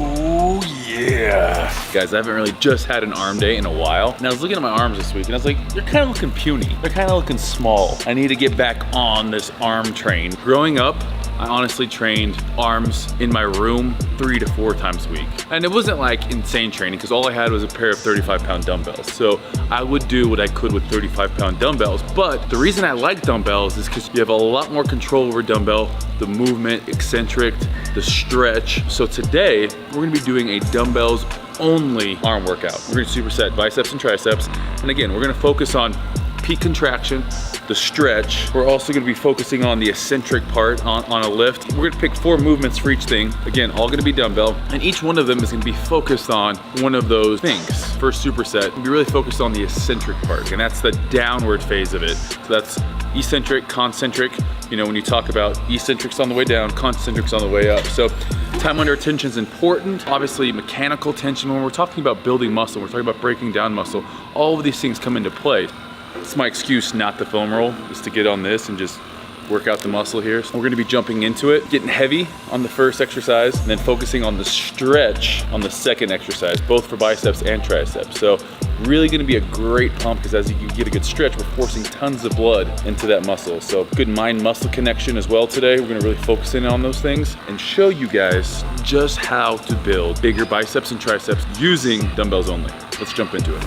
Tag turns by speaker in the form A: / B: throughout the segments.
A: Oh yeah. Guys, I haven't really just had an arm day in a while. And I was looking at my arms this week and I was like, they're kind of looking puny. They're kind of looking small. I need to get back on this arm train. Growing up, I honestly trained arms in my room 3 to 4 times a week. And it wasn't like insane training because all I had was a pair of 35-pound dumbbells. So I would do what I could with 35-pound dumbbells. But the reason I like dumbbells is because you have a lot more control over dumbbell, the movement, eccentric, the stretch. So today, we're gonna be doing a dumbbells only arm workout. We're gonna superset biceps and triceps. And again, we're gonna focus on peak contraction, the stretch. We're also gonna be focusing on the eccentric part on a lift. We're gonna pick 4 movements for each thing. Again, all gonna be dumbbell, and each one of them is gonna be focused on one of those things. First superset, we'll be really focused on the eccentric part, and that's the downward phase of it. So that's eccentric, concentric. You know, when you talk about eccentrics on the way down, concentrics on the way up. So time under tension is important. Obviously, mechanical tension, when we're talking about building muscle, we're talking about breaking down muscle, all of these things come into play. It's my excuse not to foam roll, is to get on this and just work out the muscle here. So we're gonna be jumping into it, getting heavy on the first exercise, and then focusing on the stretch on the second exercise, both for biceps and triceps. So really gonna be a great pump because as you get a good stretch, we're forcing tons of blood into that muscle. So good mind-muscle connection as well today. We're gonna really focus in on those things and show you guys just how to build bigger biceps and triceps using dumbbells only. Let's jump into it.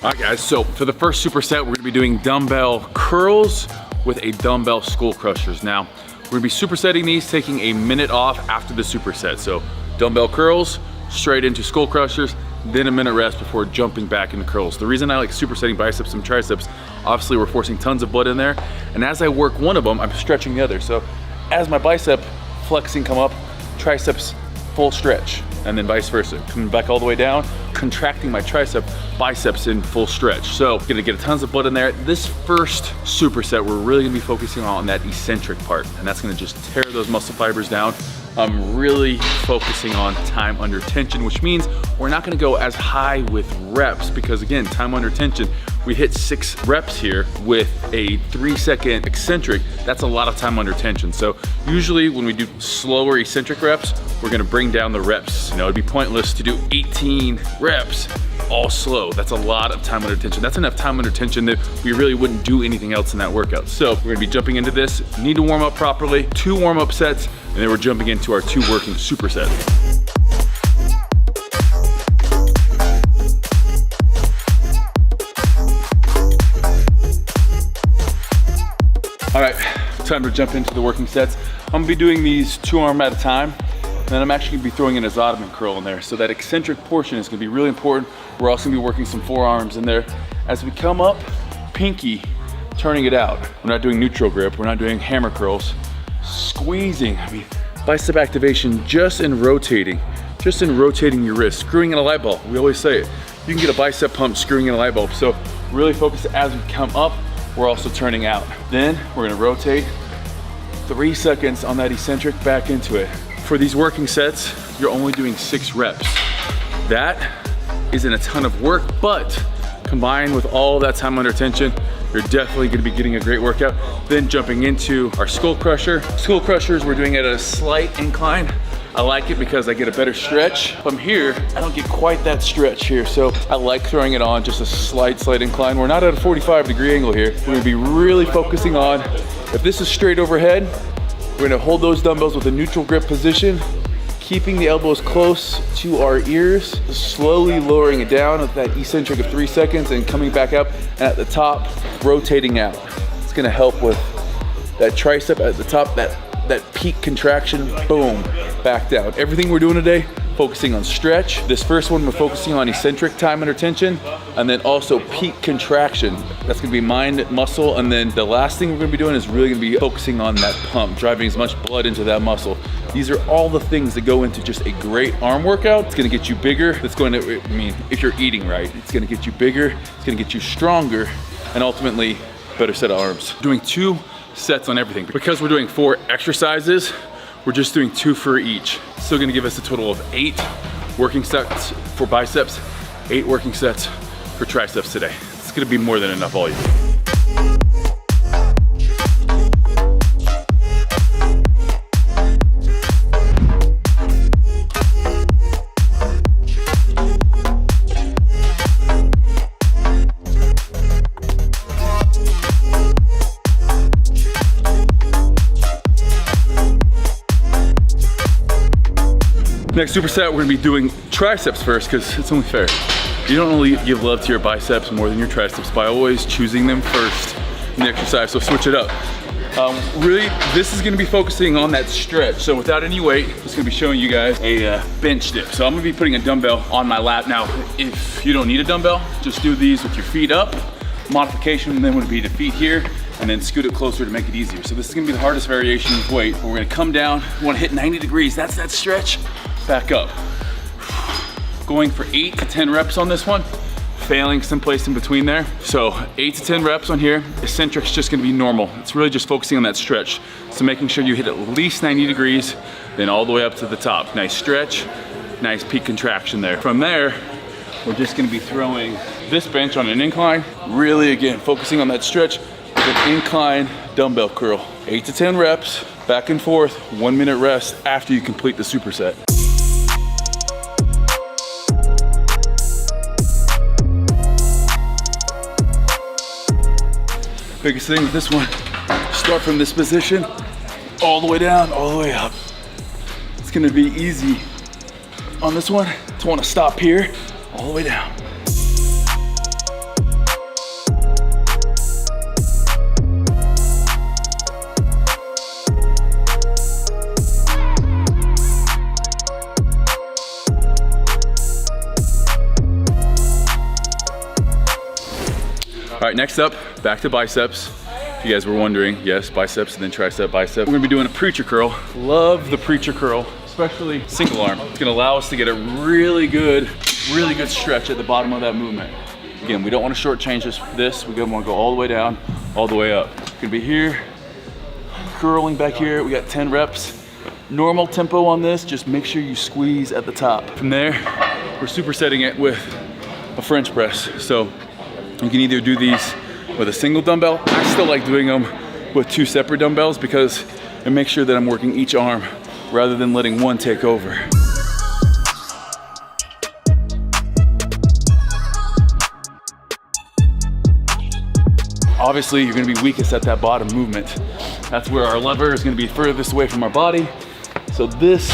A: All right guys, so for the first superset, we're gonna be doing dumbbell curls with a dumbbell skull crushers. Now, we're gonna be supersetting these, taking a minute off after the superset. So dumbbell curls, straight into skull crushers, then a minute rest before jumping back into curls. The reason I like supersetting biceps and triceps, obviously we're forcing tons of blood in there, and as I work one of them, I'm stretching the other. So as my bicep flexing come up, triceps full stretch, and then vice versa. Coming back all the way down, contracting my tricep, biceps in full stretch. So gonna get tons of blood in there. This first superset, we're really gonna be focusing on that eccentric part, and that's gonna just tear those muscle fibers down. I'm really focusing on time under tension, which means we're not gonna go as high with reps because again, time under tension, we hit 6 reps here with a 3-second eccentric. That's a lot of time under tension. So usually when we do slower eccentric reps, we're gonna bring down the reps. You know, it'd be pointless to do 18 reps all slow. That's a lot of time under tension. That's enough time under tension that we really wouldn't do anything else in that workout. So we're gonna be jumping into this. Need to warm up properly, 2 warm-up sets, and then we're jumping into our 2 working supersets. All right, time to jump into the working sets. I'm gonna be doing these 2 arm at a time, and then I'm actually gonna be throwing an Ottoman curl in there. So that eccentric portion is gonna be really important. We're also gonna be working some forearms in there. As we come up, pinky, turning it out. We're not doing neutral grip, we're not doing hammer curls. Squeezing, I mean, bicep activation just in rotating your wrist, screwing in a light bulb. We always say it. You can get a bicep pump screwing in a light bulb. So really focus as we come up, we're also turning out. Then we're gonna rotate 3 seconds on that eccentric back into it. For these working sets, you're only doing 6 reps. That isn't a ton of work, but combined with all that time under tension, you're definitely gonna be getting a great workout. Then jumping into our skull crusher. Skull crushers, we're doing it at a slight incline. I like it because I get a better stretch. From here, I don't get quite that stretch here, so I like throwing it on just a slight incline. We're not at a 45-degree angle here. We're gonna be really focusing on, if this is straight overhead, we're gonna hold those dumbbells with a neutral grip position, keeping the elbows close to our ears, slowly lowering it down with that eccentric of 3 seconds and coming back up, and at the top, rotating out. It's gonna help with that tricep at the top, that peak contraction, boom, back down. Everything we're doing today, focusing on stretch. This first one, we're focusing on eccentric time under tension, and then also peak contraction. That's gonna be mind, muscle, and then the last thing we're gonna be doing is really gonna be focusing on that pump, driving as much blood into that muscle. These are all the things that go into just a great arm workout. It's gonna get you bigger. It's going to, I mean, if you're eating right, it's gonna get you bigger, it's gonna get you stronger, and ultimately, better set of arms. Doing 2 sets on everything. Because we're doing 4 exercises, we're just doing 2 for each. Still gonna give us a total of 8 working sets for biceps, 8 working sets for triceps today. It's gonna be more than enough volume. Next superset, we're gonna be doing triceps first because it's only fair. You don't only give love to your biceps more than your triceps by always choosing them first in the exercise, so switch it up. Really, this is gonna be focusing on that stretch. So without any weight, it's gonna be showing you guys a bench dip. So I'm gonna be putting a dumbbell on my lap. Now, if you don't need a dumbbell, just do these with your feet up. Modification then would be to feet here, and then scoot it closer to make it easier. So this is gonna be the hardest variation of weight. We're gonna come down, we wanna hit 90 degrees. That's that stretch. Back up. Going for 8 to 10 reps on this one, failing someplace in between there. So 8 to 10 reps on here. Eccentric's just gonna be normal. It's really just focusing on that stretch. So making sure you hit at least 90 degrees, then all the way up to the top. Nice stretch, nice peak contraction there. From there, we're just gonna be throwing this bench on an incline. Really, again, focusing on that stretch with an incline dumbbell curl. 8 to 10 reps, back and forth, 1 minute rest after you complete the superset. Biggest thing with this one, start from this position, all the way down, all the way up. It's gonna be easy on this one to wanna stop here, all the way down. All right, next up, back to biceps. If you guys were wondering, yes, biceps and then tricep, bicep. We're gonna be doing a preacher curl. Love the preacher curl, especially single arm. It's gonna allow us to get a really good stretch at the bottom of that movement. Again, we don't wanna shortchange this. We wanna go all the way down, all the way up. It's gonna be here, curling back here. We got 10 reps. Normal tempo on this, just make sure you squeeze at the top. From there, we're supersetting it with a French press. So you can either do these with a single dumbbell. I still like doing them with 2 separate dumbbells because it makes sure that I'm working each arm rather than letting one take over. Obviously, you're gonna be weakest at that bottom movement. That's where our lever is gonna be furthest away from our body. So this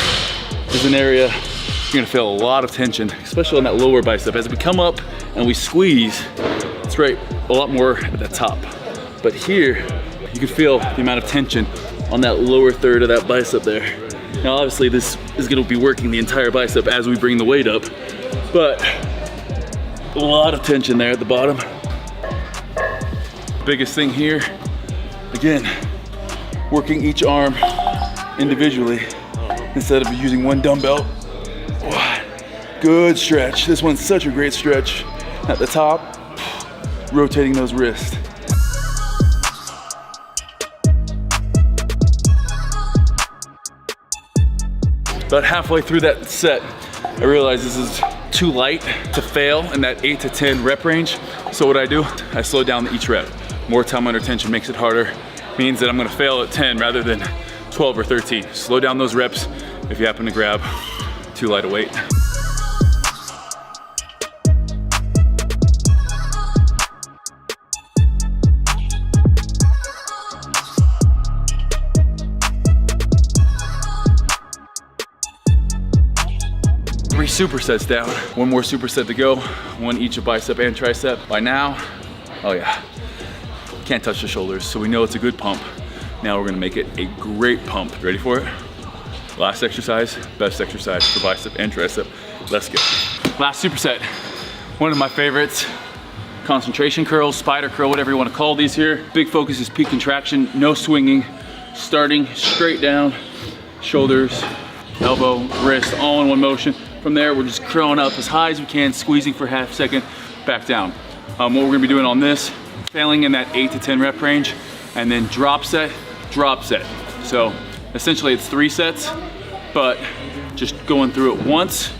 A: is an area you're gonna feel a lot of tension, especially on that lower bicep. As we come up and we squeeze, it's right a lot more at the top. But here, you can feel the amount of tension on that lower third of that bicep there. Now obviously this is gonna be working the entire bicep as we bring the weight up, but a lot of tension there at the bottom. Biggest thing here, again, working each arm individually instead of using one dumbbell. Good stretch. This one's such a great stretch at the top. Rotating those wrists. About halfway through that set, I realized this is too light to fail in that 8 to 10 rep range. So what I do, I slow down each rep. More time under tension makes it harder. Means that I'm gonna fail at 10 rather than 12 or 13. Slow down those reps if you happen to grab too light a weight. Three supersets down. One more superset to go. One each of bicep and tricep. By now, oh yeah, can't touch the shoulders, so we know it's a good pump. Now we're gonna make it a great pump. Ready for it? Last exercise, best exercise for bicep and tricep. Let's go. Last superset, one of my favorites. Concentration curls, spider curl, whatever you wanna call these here. Big focus is peak contraction, no swinging. Starting straight down, shoulders, elbow, wrist, all in one motion. From there, we're just curling up as high as we can, squeezing for half a second, back down. What we're gonna be doing on this, failing in that 8 to 10 rep range, and then drop set, drop set. So Essentially it's 3 sets, but just going through it once,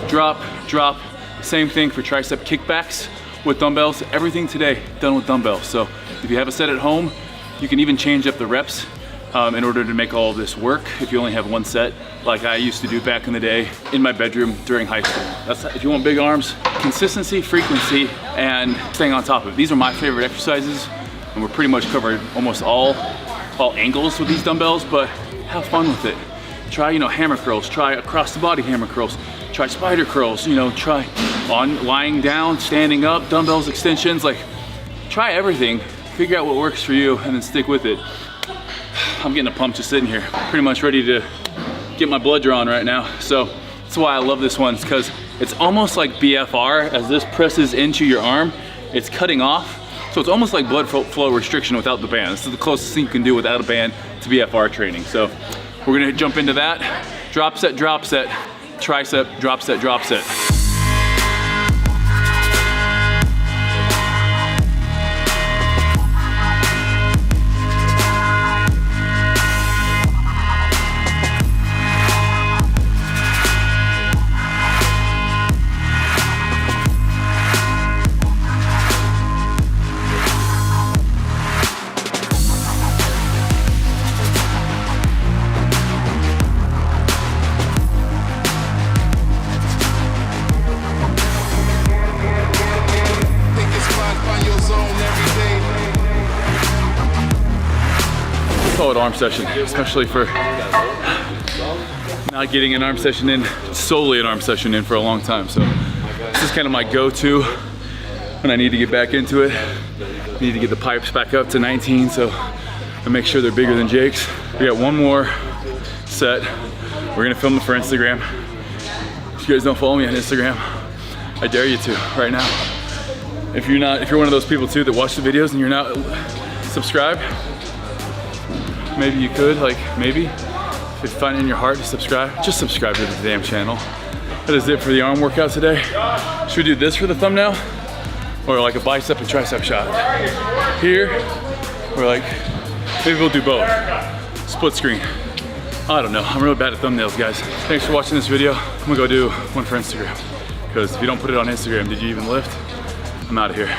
A: drop, drop. Same thing for tricep kickbacks with dumbbells. Everything today done with dumbbells. So if you have a set at home, you can even change up the reps in order to make all of this work if you only have 1 set, like I used to do back in the day in my bedroom during high school. That's if you want big arms, consistency, frequency, and staying on top of it. These are my favorite exercises, and we're pretty much covered almost all angles with these dumbbells, but have fun with it. Try, you know, hammer curls, try across the body hammer curls, try spider curls, you know, try on lying down, standing up, dumbbells, extensions, like try everything, figure out what works for you, and then stick with it. I'm getting a pump just sitting here, pretty much ready to get my blood drawn right now. So that's why I love this one, because it's almost like BFR. As this presses into your arm, it's cutting off. So it's almost like blood flow restriction without the band. This is the closest thing you can do without a band to BFR training. So we're gonna jump into that. Drop set, tricep, drop set, drop set. Call it arm session, especially for not getting an arm session in, solely an arm session in for a long time. So this is kind of my go-to when I need to get back into it. I need to get the pipes back up to 19, so I make sure they're bigger than Jake's. We got one more set. We're gonna film it for Instagram. If you guys don't follow me on Instagram, I dare you to right now. If you're one of those people too that watch the videos and you're not subscribed, maybe you could, like maybe, if you find it in your heart to subscribe, just subscribe to the damn channel. That is it for the arm workout today. Should we do this for the thumbnail? Or like a bicep and tricep shot? Here, or like, maybe we'll do both. Split screen. I don't know, I'm really bad at thumbnails, guys. Thanks for watching this video. I'm gonna go do one for Instagram. Because if you don't put it on Instagram, did you even lift? I'm out of here.